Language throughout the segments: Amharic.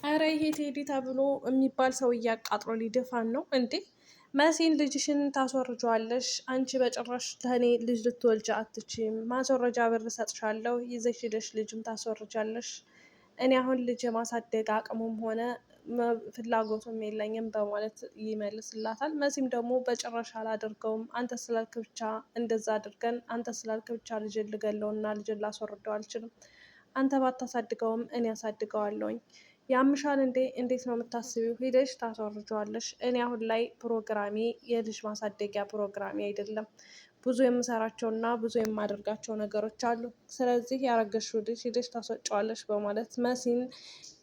ኧረ ይሄ ቴዲ ተብሎ የሚባል ሰው አቃጥሎ ሊደፋን ነው እንዴ? መሲን ልጅሽን ታስወርጀዋለሽ። አንቺ በጭራሽ ለእኔ ልጅ ልትወልጂ አትችይም። ማስወረጃ ብር እሰጥሻለሁ፣ ይዘሽ ሄደሽ ልጅም ታስወርጃለሽ። እኔ አሁን ልጅ የማሳደግ አቅሙም ሆነ ፍላጎቱም የለኝም በማለት ይመልስላታል። መሲም ደግሞ በጭራሽ አላደርገውም፣ አንተ ስላልክ ብቻ እንደዛ አድርገን፣ አንተ ስላልክ ብቻ ልጅን ልገለውና ልጅን ላስወርደው አልችልም። አንተ ባታሳድገውም እኔ ያሳድገዋለሁኝ። ያምሻል እንዴ? እንዴት ነው የምታስቢው? ሂደሽ ታስወርጀዋለሽ። እኔ አሁን ላይ ፕሮግራሜ የልጅ ማሳደጊያ ፕሮግራሜ አይደለም። ብዙ የምሰራቸውና ብዙ የማደርጋቸው ነገሮች አሉ። ስለዚህ ያረገሽው ልጅ ሂደሽ ታስወጫዋለሽ በማለት መሲን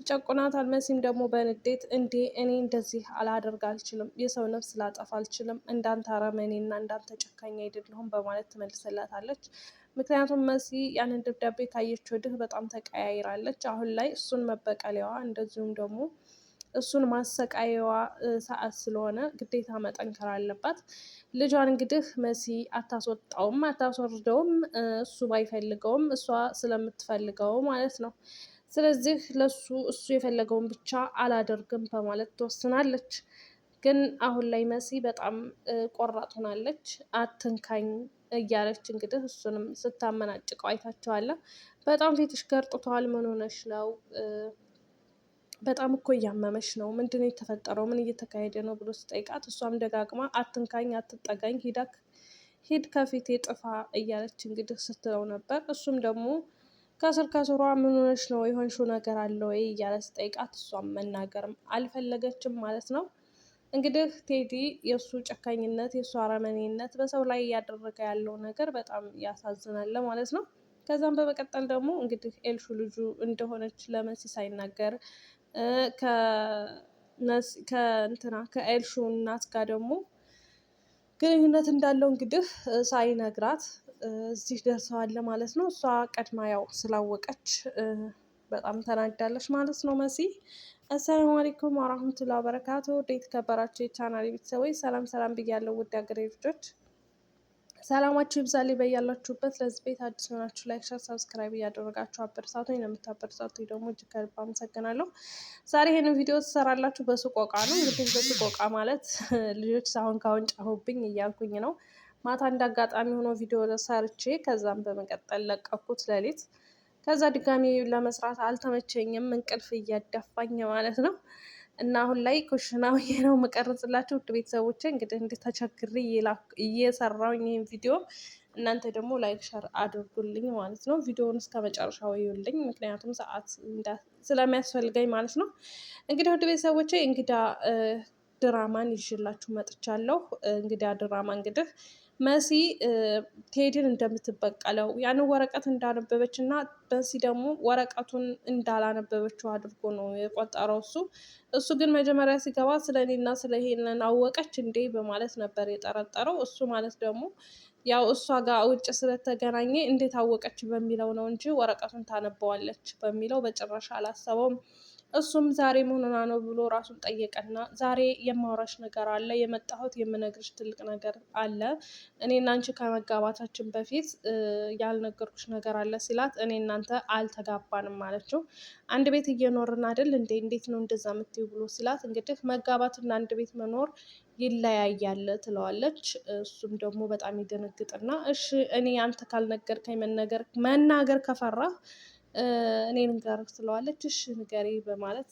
ይጨቁናታል። መሲም ደግሞ በንዴት እንዴ እኔ እንደዚህ አላደርግ አልችልም፣ የሰው ነፍስ ላጠፋ አልችልም፣ እንዳንተ አረመኔና እንዳንተ ጨካኝ አይደለሁም በማለት ትመልስላታለች። ምክንያቱም መሲ ያንን ደብዳቤ ካየች ወዲህ በጣም ተቀያይራለች። አሁን ላይ እሱን መበቀለዋ እንደዚሁም ደግሞ እሱን ማሰቃየዋ ሰዓት ስለሆነ ግዴታ መጠንከር አለባት። ልጇን እንግዲህ መሲ አታስወጣውም አታስወርደውም፣ እሱ ባይፈልገውም እሷ ስለምትፈልገው ማለት ነው። ስለዚህ ለሱ እሱ የፈለገውን ብቻ አላደርግም በማለት ትወስናለች። ግን አሁን ላይ መሲ በጣም ቆራጥ ሆናለች። አትንካኝ እያለች እንግዲህ እሱንም ስታመናጭቀው አይታቸዋለ። በጣም ፊትሽ ገርጥቷል፣ ምን ሆነሽ ነው? በጣም እኮ እያመመሽ ነው፣ ምንድነው የተፈጠረው? ምን እየተካሄደ ነው ብሎ ስጠይቃት እሷም ደጋግማ አትንካኝ፣ አትጠጋኝ፣ ሂድ ከፊቴ ጥፋ እያለች እንግዲህ ስትለው ነበር። እሱም ደግሞ ከስር ከስሯ ምን ሆነሽ ነው? የሆንሽው ነገር አለ ወይ እያለ ስጠይቃት እሷም መናገርም አልፈለገችም ማለት ነው። እንግዲህ ቴዲ የእሱ ጨካኝነት የእሱ አረመኔነት በሰው ላይ እያደረገ ያለው ነገር በጣም ያሳዝናል ማለት ነው። ከዛም በመቀጠል ደግሞ እንግዲህ ኤልሹ ልጁ እንደሆነች ለመሲ ሳይናገር ከኤልሹ እናት ጋር ደግሞ ግንኙነት እንዳለው እንግዲህ ሳይነግራት እዚህ ደርሰዋል ማለት ነው። እሷ ቀድማ ያው ስላወቀች በጣም ተናዳለች ማለት ነው መሲ። አሰላሙ አለይኩም ወራህመቱላሂ ወበረካቱ። ውድ የተከበራችሁ የቻናል ቤተሰቦች ሰላም ሰላም ብያለሁ። ውድ ሀገሬ ልጆች ሰላማችሁ ይብዛልኝ በያላችሁበት። ለዚህ ቤት አዲስ ሆናችሁ ላይክ፣ ሸር፣ ሰብስክራይብ እያደረጋችሁ አበረታቱኝ። ለምታበረታቱኝ ደግሞ እጅግ ከልብ አመሰግናለሁ። ዛሬ ይሄንን ቪዲዮ ትሰራላችሁ በስቆቃ ነው። እንግዲህ በስቆቃ ማለት ልጆች ሳሁን ካሁን ጫሁብኝ እያልኩኝ ነው። ማታ እንዳጋጣሚ ሆኖ ቪዲዮ ሰርቼ ከዛም በመቀጠል ለቀኩት ሌሊት። ከዛ ድጋሚ ለመስራት አልተመቸኝም፣ እንቅልፍ እያዳፋኝ ማለት ነው። እና አሁን ላይ ኩሽና ሆኜ ነው የምቀርጽላችሁ ውድ ቤተሰቦቼ። እንግዲህ እንዴት ተቸግሬ እየሰራሁኝ ይህን ቪዲዮ እናንተ ደግሞ ላይክ ሸር አድርጉልኝ ማለት ነው። ቪዲዮውን እስከ መጨረሻው ይዩልኝ፣ ምክንያቱም ሰዓት ስለሚያስፈልገኝ ማለት ነው። እንግዲህ ውድ ቤተሰቦቼ እንግዳ ድራማን ይዤላችሁ መጥቻለሁ። እንግዳ ድራማ እንግዲህ መሲ ቴዲን እንደምትበቀለው ያንን ወረቀት እንዳነበበች እና መሲ ደግሞ ወረቀቱን እንዳላነበበችው አድርጎ ነው የቆጠረው እሱ ግን መጀመሪያ ሲገባ ስለ እኔና ስለ ሄለን አወቀች እንዴ በማለት ነበር የጠረጠረው። እሱ ማለት ደግሞ ያው እሷ ጋር ውጭ ስለተገናኘ እንዴት አወቀች በሚለው ነው እንጂ ወረቀቱን ታነበዋለች በሚለው በጭራሽ አላሰበውም። እሱም ዛሬ መሆኑና ነው ብሎ ራሱን ጠየቀና ዛሬ የማውራሽ ነገር አለ፣ የመጣሁት የምነግርሽ ትልቅ ነገር አለ። እኔ እናንቺ ከመጋባታችን በፊት ያልነገርኩሽ ነገር አለ ሲላት እኔ እናንተ አልተጋባንም አለችው። አንድ ቤት እየኖርን አይደል እንዴ? እንዴት ነው እንደዛ የምትይው ብሎ ሲላት እንግዲህ መጋባትና አንድ ቤት መኖር ይለያያል ትለዋለች። እሱም ደግሞ በጣም ይደነግጥና እሺ እኔ አንተ ካልነገርከኝ መናገር ከፈራህ እኔ ልንገርህ ትለዋለች። እሺ ንገሪ በማለት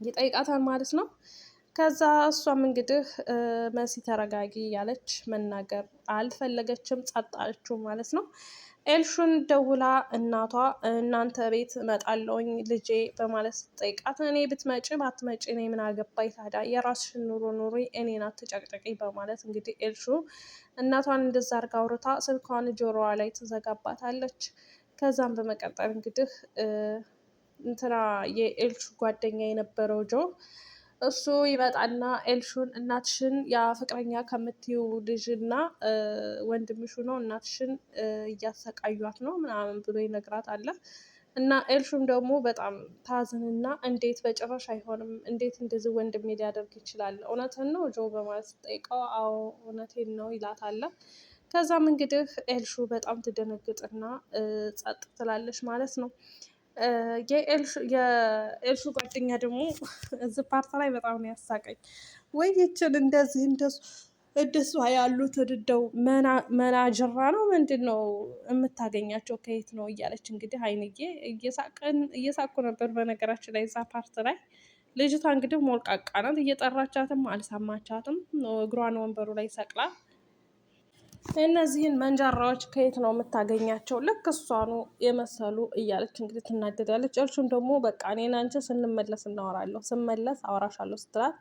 ይጠይቃታል ማለት ነው። ከዛ እሷም እንግዲህ መሲ ተረጋጊ ያለች መናገር አልፈለገችም፣ ጸጥ አለችው ማለት ነው። ኤልሹን ደውላ እናንተ ቤት እመጣለሁኝ ልጄ በማለት ስትጠይቃት እኔ ብትመጪ ባትመጪ እኔ ምን አገባኝ ታዲያ፣ የራስሽን ኑሮ ኑሪ እኔን አትጨቅጨቂ በማለት እንግዲህ ኤልሹ እናቷን እንደዛ አርጋ አውርታ ስልኳን ጆሮዋ ላይ ትዘጋባታለች። ከዛም በመቀጠል እንግዲህ እንትና የኤልሹ ጓደኛ የነበረው ጆ እሱ ይመጣና ኤልሹን እናትሽን ያ ፍቅረኛ ከምትይው ልጅና ወንድምሹ ነው እናትሽን እያሰቃዩት ነው ምናምን ብሎ ይነግራታል። እና ኤልሹም ደግሞ በጣም ታዝንና እንዴት በጭራሽ አይሆንም፣ እንዴት እንደዚህ ወንድሜ ሊያደርግ ይችላል? እውነትን ነው ጆ በማለት ስጠይቀው አዎ እውነቴን ነው ይላታል። ከዛም እንግዲህ ኤልሹ በጣም ትደነግጥና ጸጥ ትላለች ማለት ነው። የኤልሹ ጓደኛ ደግሞ እዚህ ፓርት ላይ በጣም ነው ያሳቀኝ። ወይ ይችን እንደዚህ እንደሱ ያሉት እንደው መናጅራ ነው ምንድን ነው የምታገኛቸው ከየት ነው እያለች እንግዲህ ሀይንዬ እየሳቁ ነበር። በነገራችን ላይ እዛ ፓርት ላይ ልጅቷ እንግዲህ ሞልቃቃ ናት። እየጠራቻትም አልሰማቻትም። እግሯን ወንበሩ ላይ ሰቅላ እነዚህን መንጃራዎች ከየት ነው የምታገኛቸው? ልክ እሷኑ የመሰሉ እያለች እንግዲህ ትናደዳለች። እርሱም ደግሞ በቃ እኔን አንቺ ስንመለስ እናወራለሁ፣ ስመለስ አወራሻለሁ ስትላት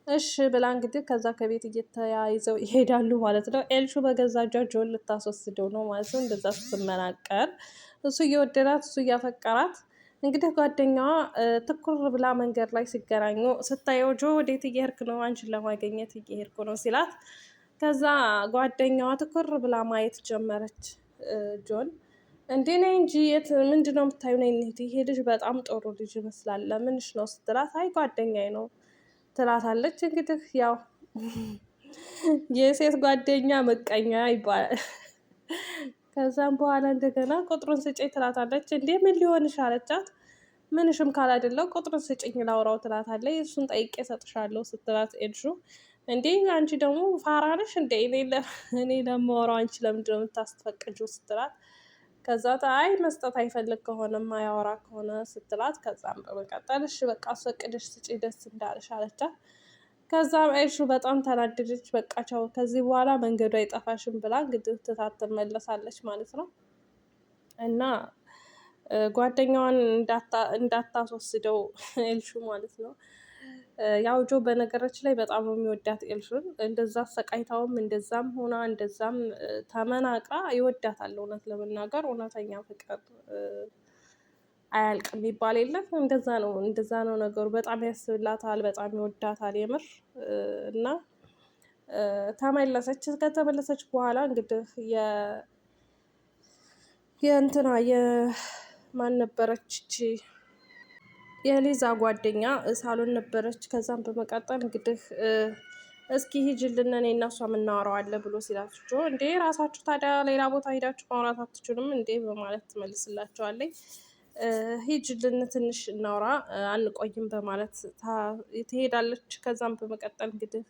እሺ ብላ እንግዲህ ከዛ ከቤት እየተያይዘው ይሄዳሉ ማለት ነው። ኤልሹ በገዛ እጇ ጆን ልታስወስደው ነው ማለት ነው። እንደዛ ስትመናቀር እሱ እየወደዳት እሱ እያፈቀራት እንግዲህ ጓደኛዋ ትኩር ብላ መንገድ ላይ ሲገናኙ ስታየው ጆ ወዴት እየሄድክ ነው? አንቺን ለማገኘት እየሄድኩ ነው ሲላት ከዛ ጓደኛዋ ትኩር ብላ ማየት ጀመረች። ጆን እንዴ ነይ እንጂ የት ምንድን ነው የምታዩ? ነይ እንሂድ፣ ይሄ ልጅ በጣም ጥሩ ልጅ ይመስላል፣ ለምንሽ ነው ስትላት አይ ጓደኛዬ ነው ትላታለች። እንግዲህ ያው የሴት ጓደኛ ምቀኛ ይባላል። ከዛም በኋላ እንደገና ቁጥሩን ስጭኝ ትላታለች። እንዴ ምን ሊሆንሽ አለቻት። ምንሽም ካላደለው ቁጥሩን ስጭኝ ላውራው ትላታለች። እሱን ጠይቄ እሰጥሻለሁ ስትላት ኤልሹ እንዴ አንቺ ደግሞ ፋራ ነሽ እንዴ እኔ ለማወራው አንቺ ለምንድን ነው የምታስፈቅጂው ስትላት ከዛ አይ መስጠት አይፈልግ ከሆነ ማያወራ ከሆነ ስትላት ከዛም በመቀጠል እሺ በቃ አስፈቅደሽ ስጪ ደስ እንዳለሽ አለቻት። ከዛም ኤልሹ በጣም ተናደደች። በቃ ቻው ከዚህ በኋላ መንገዱ አይጠፋሽም ብላ እንግዲህ ትታት ትመለሳለች ማለት ነው። እና ጓደኛዋን እንዳታስወስደው ኤልሹ ማለት ነው። ያው ጆ በነገራችን ላይ በጣም ነው የሚወዳት ኤልሹን። እንደዛ ሰቃይታውም እንደዛም ሆና እንደዛም ተመናቅራ ይወዳታል። እውነት ለመናገር እውነተኛ ፍቅር አያልቅም የሚባል የለም። እንደዛ ነው ነገሩ። በጣም ያስብላታል፣ በጣም ይወዳታል የምር እና ተመለሰች። ከተመለሰች በኋላ እንግዲህ የእንትና የማን ነበረች የሊዛ ጓደኛ ሳሎን ነበረች። ከዛም በመቀጠል እንግዲህ እስኪ ሂጂልን እኔ እና እሷ የምናወራዋለን ብሎ ሲላቸው እንዴ ራሳችሁ ታዲያ ሌላ ቦታ ሄዳችሁ ማውራት አትችሉም እንዴ በማለት ትመልስላቸዋለች። ሂጂልን ትንሽ እናውራ አንቆይም በማለት ትሄዳለች። ከዛም በመቀጠል እንግዲህ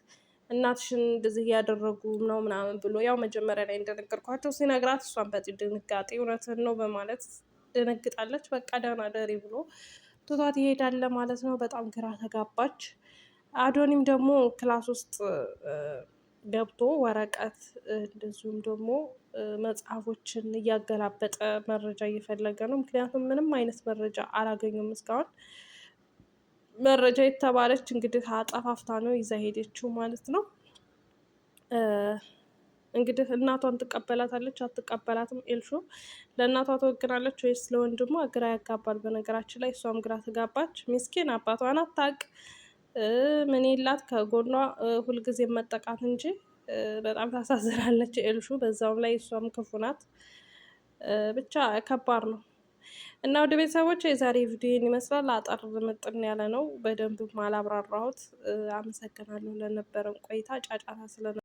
እናትሽን እንደዚህ እያደረጉ ነው ምናምን ብሎ ያው መጀመሪያ ላይ እንደነገርኳቸው ሲነግራት እሷን በድንጋጤ እውነትን ነው በማለት ደነግጣለች። በቃ ደህና ደሪ ብሎ ትቷት ይሄዳል ማለት ነው። በጣም ግራ ተጋባች። አዶኒም ደግሞ ክላስ ውስጥ ገብቶ ወረቀት እንደዚሁም ደግሞ መጽሐፎችን እያገላበጠ መረጃ እየፈለገ ነው። ምክንያቱም ምንም አይነት መረጃ አላገኙም እስካሁን። መረጃ የተባለች እንግዲህ አጠፋፍታ ነው ይዛ ሄደችው ማለት ነው። እንግዲህ እናቷን ትቀበላታለች አትቀበላትም? ኤልሹ ለእናቷ ትወግናለች ወይስ ለወንድሟ? ግራ ያጋባል። በነገራችን ላይ እሷም ግራ ተጋባች። ሚስኪን አባቷን አታውቅ ምን የላት ከጎኗ ሁልጊዜ መጠቃት እንጂ በጣም ታሳዝናለች ኤልሹ። በዛውም ላይ እሷም ክፉ ናት። ብቻ ከባድ ነው። እና ወደ ቤተሰቦች የዛሬ ቪዲዮን ይመስላል። አጠር ምጥን ያለ ነው። በደንብ ማላብራራሁት። አመሰግናለሁ ለነበረን ቆይታ። ጫጫታ